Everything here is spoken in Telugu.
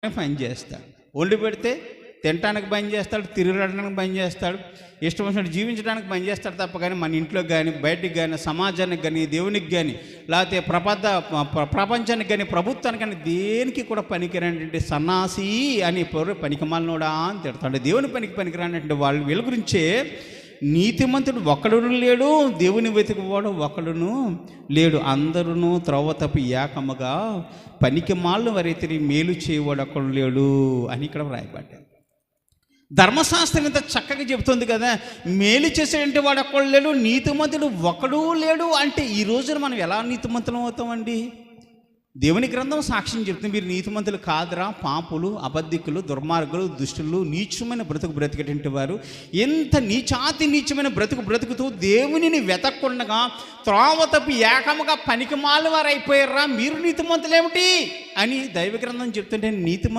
పని చేస్తాడు. వండి పెడితే తినడానికి పని చేస్తాడు, తిరగడానికి పని చేస్తాడు, ఇష్టం వచ్చినట్టు జీవించడానికి పని చేస్తాడు తప్ప కానీ మన ఇంట్లోకి కానీ బయటికి కానీ సమాజానికి కానీ దేవునికి కానీ లేకపోతే ప్రపంచానికి కానీ ప్రభుత్వానికి కానీ దేనికి కూడా పనికిరానటువంటి సన్నాసి అని పనికిమాలినోడా అని తిడతాడు. దేవుని పనికిరానటువంటి వాళ్ళు వీళ్ళ గురించే నీతిమంతుడు ఒక్కడును లేడు, దేవుని వెతుకువాడు ఒక్కడును లేడు, అందరూ త్రోవ తప్పి ఏకముగా పనికిమాలిన వారైతే మేలు చేయవాడు ఒక్కడు లేడు అని ఇక్కడ వ్రాయబడ్డాడు. ధర్మశాస్త్రం ఇంత చక్కగా చెబుతుంది కదా, మేలు చేసేటువంటి వాడు ఒక్కడు లేడు, నీతిమంతుడు ఒక్కడూ లేడు అంటే ఈ రోజున మనం ఎలా నీతిమంతులం అవుతామండి? దేవుని గ్రంథం సాక్ష్యం చెప్తుంది, మీరు నీతిమంతులు కాదురా, పాపులు, అబద్ధికులు, దుర్మార్గులు, దుష్టులు, నీచమైన బ్రతికేటువంటి వారు, ఎంత నీచమైన బ్రతుకుతూ దేవునిని వెతక్కుండగా త్రోవ తప్పి ఏకముగా పనికిమాలిన వారు అయిపోయారా, మీరు నీతిమంతులేమిటి అని దైవ గ్రంథం చెప్తుంటే నీతిమంతులు